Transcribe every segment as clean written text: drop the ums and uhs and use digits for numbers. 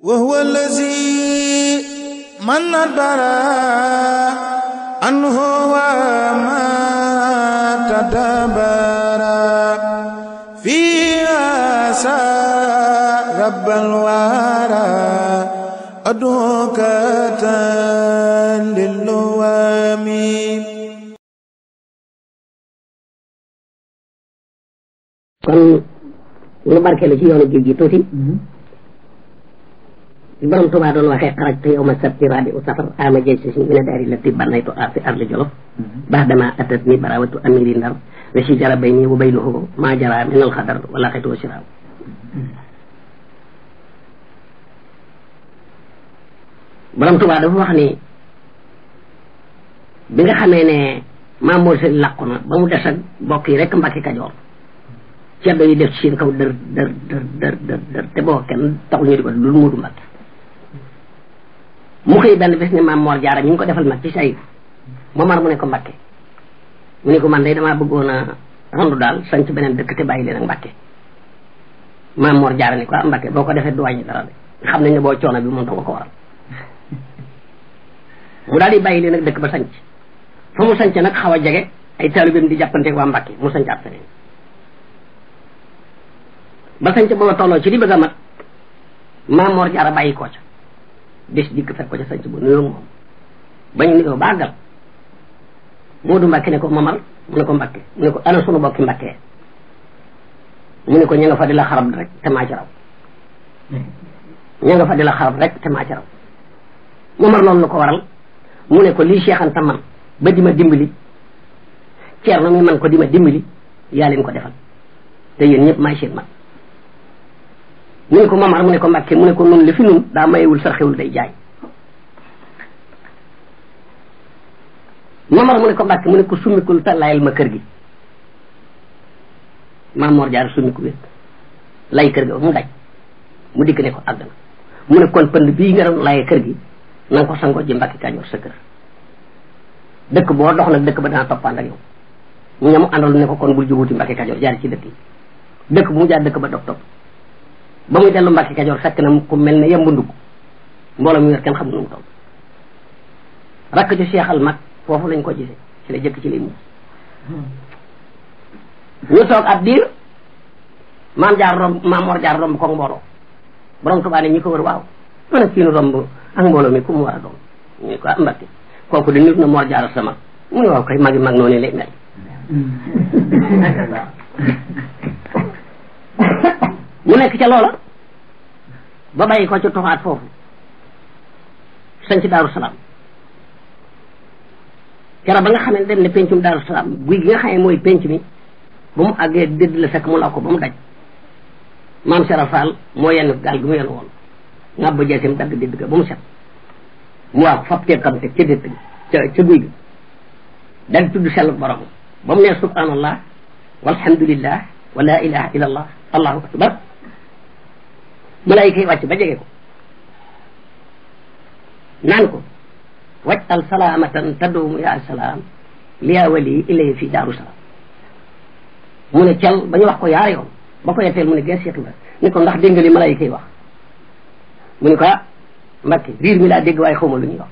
وهو الذي من أدبر عنه وما تدبر فيها رب الورى أدعوك للوام kon lu barkeelu ci yoonu géej gi tuuti borom Tuubaa doon waxee xarajtu yawma sabti rabi'u safar ama jay si min daari lati banaytu fi ardi Jolof baxdama atat ni barawatu amiri Ndar wa si jara bayni wa baynahu ma jara min alxadar wala xetu wa siraw borom Tuubaa dafa wax ni bi nga xamee ne Maam Mor Sali làqu na ba mu des ak bokk yi rek Mbàkke Kajoor ceddo yi def ci seen kaw dër te boo kenn taxul ñu di ko lu Moodu Mbàkke mu xëy benn bés ne Maam Mor Jaara ñu ngi ko defal mag ci say Momar mu ne ko Mbàkke mu ne ko man day damaa bëggoon a randu daal sanc beneen dëkk te bàyyi leen ak Mbàkke Maam Mor Jaara ne ko Mbàkke boo ko defee du wàññi dara de xam nañ ne boo coono bi moom danga ko waral mu daal di bàyyi leen ak dëkk ba sanc fa mu sanc nag xaw a jege ay taalibeem di jàppanteeg waa Mbàkke mu sanc ab feneen ba sanc booba tolloo ci di bëgg a mat Maam Mor Jaara bàyyi koo ca bés dikk fekk ko ca sanc ba nuyoo moom bañu nuyoo ba àggal Moodu Mbàkke ne ko Mamar mu ne ko Mbàkke mu ne ko ana sunu bokki Mbàkke mu ne ko ña nga fa di la xarab rek te maa ci raw ña nga fa di la xarab rek te maa ci raw Mamar loolu lu ko waral mu ne ko lii Cheikh Anta man ba di ma dimbali Ceerno mi man ko di ma dimbali yaa leen ko defal te yéen ñëpp maay seen man mu ne ko Mamar mu ne ko Mbàkke mu ne ko nun li fi nun daa mayewul sarxewul day jaay Mamar mu ne ko Mbàkke mu ne ko summikul te layal ma kër gi Maam Mor Jaara summiku wét lay kër gi ba mu daj mu dikk ne ko àgg na mu ne kon pënd bii nga doon laye kër gi na nga ko sangoo ji Mbàkke Kajoor sa kër dëkk boo dox nag dëkk ba dana toppaan ak yow ñamu àndal ne ko kon bul jóguti Mbàkke Kajoor jaar ci dëkk yi dëkk bu mu jaar dëkk ba dog topp ba muy dellu Mbàkke Kajoor fekk na ku mel ne yemb ndugg mbooloo mu yor kenn xamul nu mu toll rakk ci seexal mag foofu lañ ko gisee ci la jëkk ci lay mujj ñu toog ab diir Maam Mor Jaar romb ko mbooloo borom Tuubaa ne ñi ko wër waaw mana kii nu romb ak mbooloo mi ku mu war a doon ñu ko Mbàkke kooku de nit na Mor Jaar sama mu ne waaw kay magi mag noonu lay mel mu nekk ca loola ba bàyyi ko ca toxaat foofu sañ ci Daaru Salaam kera ba nga xam ne dem ne pencum Daaru Salaam guy gi nga xam ne mooy penc mi ba mu àggee dédd la fekk mu law ko ba mu daj Maam Sera Fall moo yenn gaal gi mu yenn woon ngàbb jeesim dagg dédd ga ba mu set mu waaw fab teekam teg ca dédd ca guy gi dal tudd sell borom ba mu nee subhanallah walhamdulillah wa la ilaha illa allah allahu akbar malaayika yi wàcc ba jege ko naan ko waj'al salaamatan taduumu ya salaam liya wali ilay fi Daaru Salaam mu ne cel ba ñu wax ko yaar yoon ba ko yetteel mu ne gees yetu la ni ko ndax dégg nga li malaayika yi wax mu ne ko Mbàkke riir mi laa dégg waaye xawma lu ñuy wax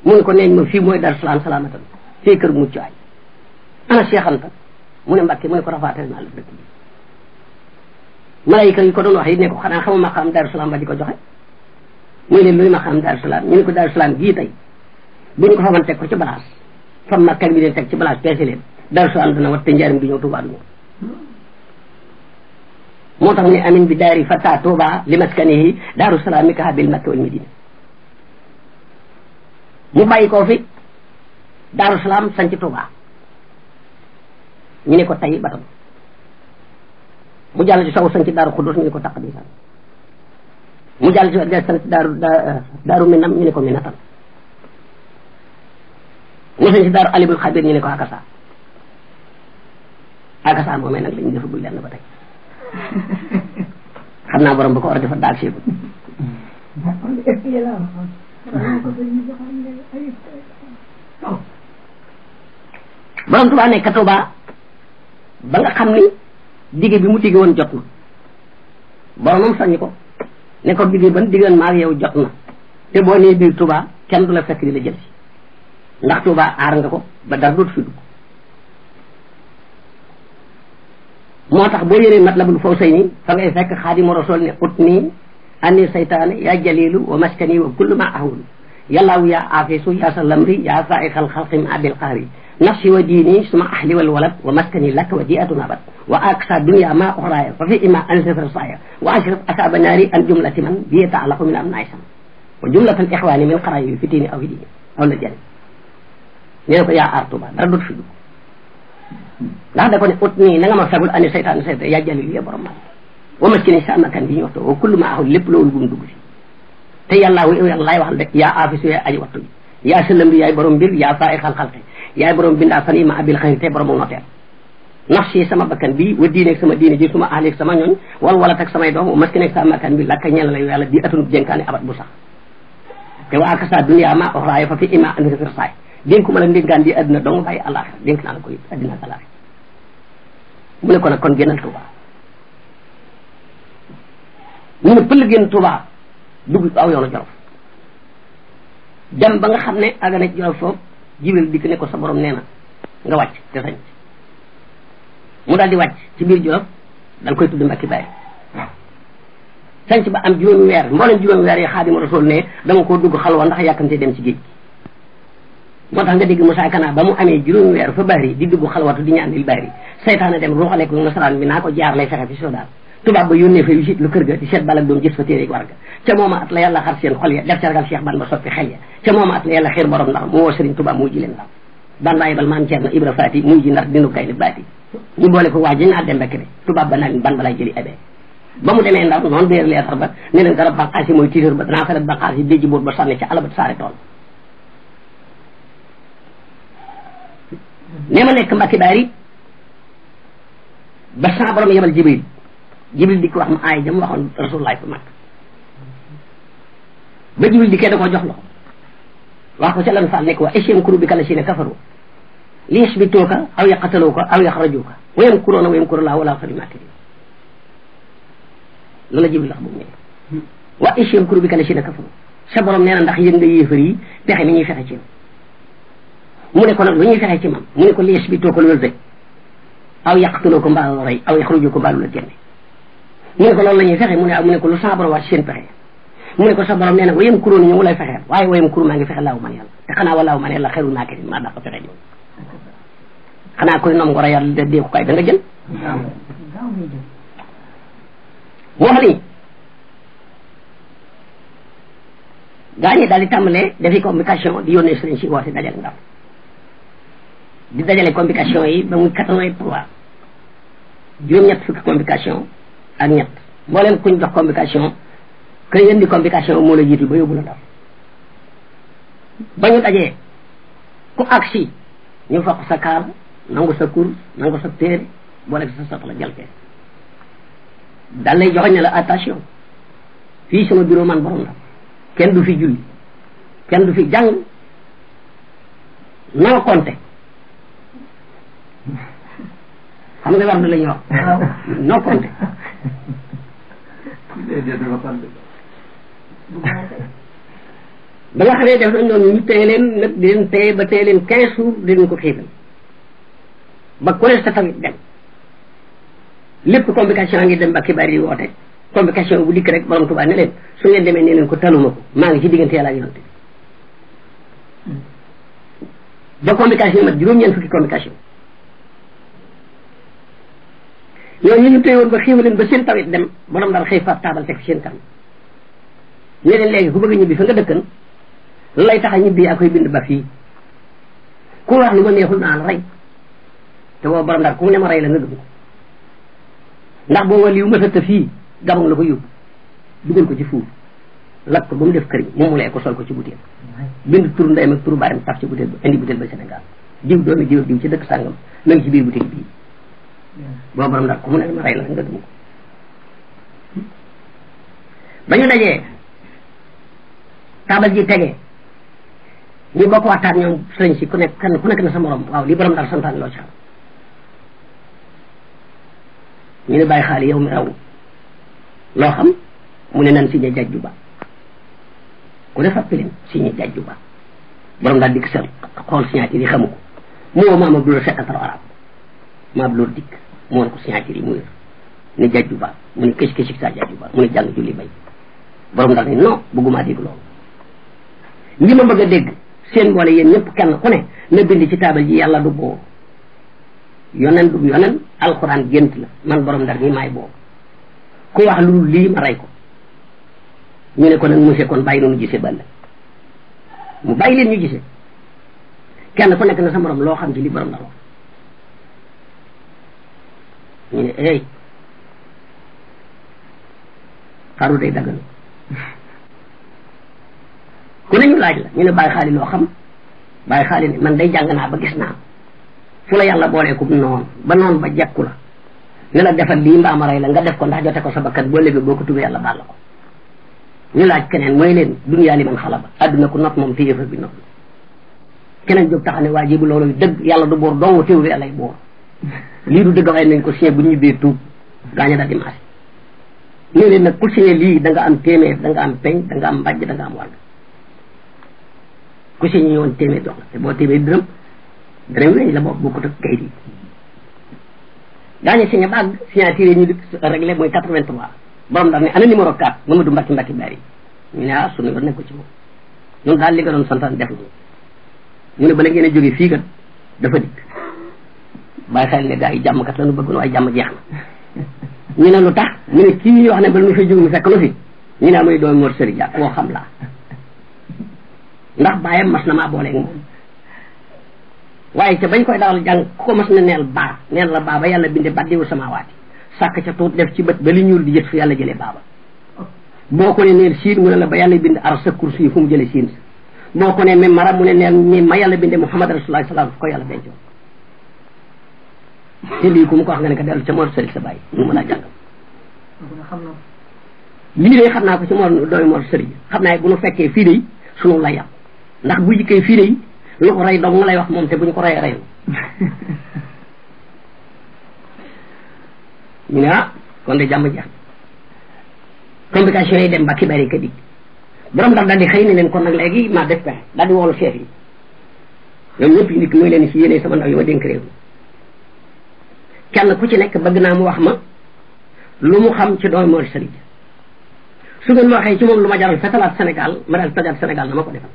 mu ne ko neeñ ma fii mooy Daaru Salaam salaamatan fii kër mucc ay ana Cheikh Anta mu ne Mbàkke mu ne ko rafaatal naa la dëkk bi malaayika yi ko doon wax yi ne ko xanaa xamuma maqaam Daaru Salaam ba di ko joxe muy leen luy maqaam Daaru Salaam ñu ne ko Daaru Salaam gii tey bu ñu ko faman teg ko ci balaas fam ma kag bi leen teg ci balaas peese leen Daaru Salaam dana wat te njaarim du ñëw Tuubaa du ñëw moo tax mu ne amin bi daari fata Tuubaa li maskanihi Daaru Salaam mi ka bil Makka wal Madina mu bàyyi koo fi Daaru Salaam sanc Tuubaa ñu ne ko tay batam mu jàll ci saw sanc Daaru Xuddus ñu ne ko taqdisan mu jàll ci wet ga sanc daaru Minam ñu ne ko Minatan mu sanc Daaru Alimul Xabir ñu ne ko Akasa Akasa moomee nag lañu defagul lenn ba tey xam naa borom ba ko war a defar daal seegul borom Tuubaa nekk Tuubaa ba nga xam ni dige bi mu dige woon jot na boromam sañ ko ne ko digg ban diggan maag yow jot na te boo nee biir Touba kenn du la fekk di la jël si ndax Touba aar nga ko ba dara dootu fi dugg moo tax boo yëree Matlabul Fawzayni fa ngay fekk Xaadimu Rasuul ne ut nii anni saytaane yaa jalilu wa maskani wa kullu ma ahulu yàllaawu yaa aafisu yaa sa lamri yaa saaiqal xalqi ma abil qahri nafsi wa diini suma ahli wal walad wa maskani lakk wa diatun abad wa aksa dunya ma uxraaya fa fi ima ansafar saaya wa ashraf asaba naari an jumlati man bi yataallaqu min am naysam wa jumlatal ixwaani min xarayi fi diini aw fi diini aw la jëriñ nee ko yaa aar Tuuba dara dootu fi dugg ndax da ko ne ut nii na nga ma fegul ani saytaan saytaan yaa jalilu ya borom man wa maskani sa amakan bi ñu waxtu wa kullu ma ahul lépp loolu bu mu dugg fi te yàlla laay waxal de yaa aafisu yaa aji wattu bi yaa sëlam bi yaay borom mbir yaa saaiqal xalqi yaay borom bindaa fan yi ma abil xayri te borom noteel nafsi sama bakkan bi wa diineeg sama diine ji suma ahleeg sama ñooñ wala teg samay doom maski nekk sama bakkan bi lakka ñeel la yàlla di atunub jénkaane abat bu sax te waa akasa dunya ma oxraayo fa fi ima andi fir saay dénku ma la ndénkaan di adduna dong bàyyi àllaaxira dénk naa la ko it adduna ak àllaaxira mu ne ko nag kon génnal Touba mu ne pël génn Touba dugg aw yoonu Jolof dem ba nga xam ne aga na Jolof foofu Jibril dikk ne ko sa borom nee na nga wàcc te sañ mu daal di wàcc ci biir Jolof dal koy tudd Mbàkke Bari sanc ba am juróomi weer mboolem juróomi weer yi Xaadimu Rasuul ne dama koo dugg xalwa ndax yàkkamte dem ci géej moo tax nga dégg Moussa Kana ba mu amee juróomi weer fa Bari di dugg xalwatu di ñaan lil Bari saytaane dem ruuxale ko nasaraan bi naa ko jaar lay fexe fi soo daal tubaab ba yónnee fa visite lu kër ga di seet balak doom gis fa téere war ga ca mooma at la yàlla xar seen xol ya def ca ragal Cheikh Bamba soppi xel ya ca mooma at la yàlla xiir borom ndax mu woo Sëriñ Tuubaa muy ji leen ndax Bamba yebal maam Ceerno Ibra Faati muy ji ndax dinu kay li baati ñu boole ko waa ji naa dem Mbàkke tubaab ba naa leen ban balay jëli ebee ba mu demee ndaw noonu déer leetar ba ne leen garab banqaas yi mooy tiitar ba danaa felet banqaas yi déjji boot ba sànni ca alabat saare tool ne ma nekk Mbàkke Bari ba sa borom yebal Jibril di ko wax ma aay jam waxoon Rasulullah fa mag ba Jibril di kee da koo jox loxo wax ko ca lan faal nekk waa échiem kuru bi kala si ne kafaru li yasbituuka aw yaqataluuka aw yaxrajuuka wa yamkuruuna wa yamkuru llaahu wallaahu xayrul maakiriin loolu la Jibril wax bu mu nekk waa échiem kuru bi kala si ne kafaru sa borom nee na ndax yëg nga yéefar yi pexe mi ñuy fexe ci mu ne ko nag lu ñuy fexe ci man mu ne ko li yasbituuka loolu rek aw yaqataluuka mbaa la rey aw yaxrajuuka mbaa lu la génne mu ne ko loolu la ñuy fexe mu ne ko lu sa borom wax seen pexe mu ne ko sa borom nee na wayam kuróon ñu lay fexeel waaye wayam kuru maa ngi fexe laaw man yàlla te xanaa walaaw man yàlla xayrul maakirin maa dàq fexe ñoom xanaa koy nom ngoro yàlla da dee ko kay da nga jël wax ni gaa ñi daal di tàmbalee dafi communication di yónnee sëriñ si woote dajale ndaw di dajale communication yi ba muy 83 juróom-ñett fukki communication ak ñett mbooleem kuñ jox communication kay indi communication moo la jiitu ba yóbbu la ndaw ba ñu dajee ku agsi ñu fokk sa kaar nangu sa kur nangu sa téere boole sa soxla jalkee daal lay joxoñ ne la attention fii sama bureau man borom la kenn du fi julli kenn du fi jàng noo compté xam nga war na la ñuy wax noo compté ba nga xam ne def nañ noonu ñu téye leen nag di leen téye ba téye leen 15 jours di leen ko xiifal ba ku ne sa tamit dem lépp communication ngi dem Mbàkke Bari yi woote communication bu dikk rek borom Tuubaa ne leen su ngeen demee ne leen ko taluma ko maa ngi ci diggante yàlla ak yonent ba communication mat juróom-ñeent fukki communication ñooñu ñu téye woon ba xiifa leen ba seen tawit dem borom daal xëy faat taabal teg seen kanam ne leen léegi ku bëgg a ñibbi fa nga dëkkan lu lay tax a ñibbi yaa koy bind ba fii ku wax lu ma neexul naa la rey te boobu borom daal ku mu ne ma rey la nga gëm ko ndax boo waliyu mësata fii gabang la ko yóbbu dugal ko ci fuur lakk ko ba mu def këriñ moom mu lay ko sol ko ci butéel bind tur ndeyam ak turu baayam taf ci butéel ba indi butéel ba Sénégal diw doomi diw diw ci dëkk sàngam ma ngi ci biir butéel bii boobu borom daal ku mu ne ma rey la nga gëm ko ba ñu dajee taabal ji tegee ñu bokk waxtaan ñoom sëriñ si ku nekk kenn ku nekk na sa morom waaw lii borom daal santaan loo ci xam ñu ne bàyyi xaali yow mi raw loo xam mu ne nan signé Jajju Ba ku def appelé signé Jajju Ba borom daal dikk sa xool signature yi xamu ko mu woo Maam Abdou secrétaire arabe Maam Abdou dikk mu woon ko signature yi mu yor ne Jajju Ba mu ne kës sa Jajju Ba mu ne jàng julli bay borom daal ne non bëgguma dégg loolu ñi ma bëgg a dégg seen boole yéen ñëpp kenn ku ne na bind ci taabal ji yàlla du boo yonen du yonen alxuraan gént la man borom ndar mi maay boobu ku wax lu lii ma rey ko ñu ne ko nag monsieur kon bàyyi noonu gisee ball mu bàyyi leen ñu gisee kenn ku nekk na sa morom loo xam ci li borom ndar wax ñu ne ey xaru day daggalu ku ne ñu laaj la ñu ne bàyyi xaali loo xam bàyyi xaali ne man day jàng naa ba gis naa fu la yàlla booleeku noonu ba noonu ba jekku la ne la defal lii mbaama rey la nga def ko ndax jote ko sa bakkat boo léegi boo ko tubee yàlla baal la ko ñu laaj keneen mooy leen duniyaa li man xala ba àdduna ko not moom te yëfar bi not keneen jóg taxa ne waa jibu loolu dëgg yàlla du boor dong téew bi yàllay boor lii du dëgg waaye nañ ko signé bu ñu ñibbee tuub gaaña daal di maase ñu leen nag ku signé lii da nga am téeméer da nga am peñ da nga am mbàjj da nga am wàll ku signé ñëwoon téeméer jox la te boo téeméer dërëm weñ la boobu bokkut ak kayit yi gaañe signé ba àgg signature ñu di réglé mooy 83 borom daal ne ana numéro 4 Mamadou Mbacke Mbacke Bari ñu ne ah sunu yoon nekk ko ci moom ñun daal li nga doon santaan def nañu ñu ne bala ngeen a jógee fii kat dafa dikk bàyyi xel ne gars yi jàmmkat la nu bëgg waaye jàmm jeex na ñu ne lu tax mu ne kii ñu wax ne bala nu fay jóge mu fekk nu fi ñu ne amay doomi Mor Sëri Dia koo xam laa ndax bàyyam mas na maa booleeg moom waaye ca bañ koy dawal jàng ko mas na neel la baa ba yàlla binde baddiwu samaawaati sàkk ca tuut def ci bët ba li ñuul di jët fu yàlla jëlee baaba boo ko ne neel siin mu ne la ba yàlla bind ar sa kursi yi fu mu jëlee siin sa boo ko ne même mara mu ne neel mi ma yàlla binde Muhammad rasulullah sallallahu fu ko yàlla dencoon te lii ku mu ko wax nga ne ko dellu ca Mor Sëri sa bàyyi mu mën a jàngal lii de xam naa ko ci Mor dooy Mor Sëri xam naa bu nu fekkee fii de sunu la yàq ndax bu jikkee fii de lu ko rey dong nga lay wax moom te bu ñu ko reyee reyu ñu ne ah kon de jàmm jeex complication yi dem ba xibaar yi ka dig borom ndax daal di xëy ne leen kon nag léegi maa def pexe daal di woolu chef yi ñoom ñëpp yi nit muy leen si yéene sama ndaw yi ma dénk réew mi kenn ku ci nekk bëgg naa mu wax ma lu mu xam ci doomu Mor Sëri Dia su ngeen ma waxee ci moom lu ma jaral fetalaat Sénégal ma daal tojaat Sénégal na ma ko defal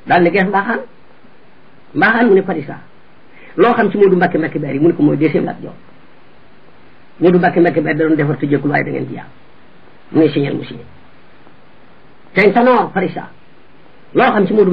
daal ne gees mbaaxaan mu ne Padisa loo xam ci Modou Mbacke Mbacke Bari mu ne ko mooy deuxième Lat Joor Modou Mbacke Mbacke Bari da doon defar te jëkkul waaye da ngeen ci yàq mu ne signé mu signé teñ Tanor Padisa loo xam ci Modou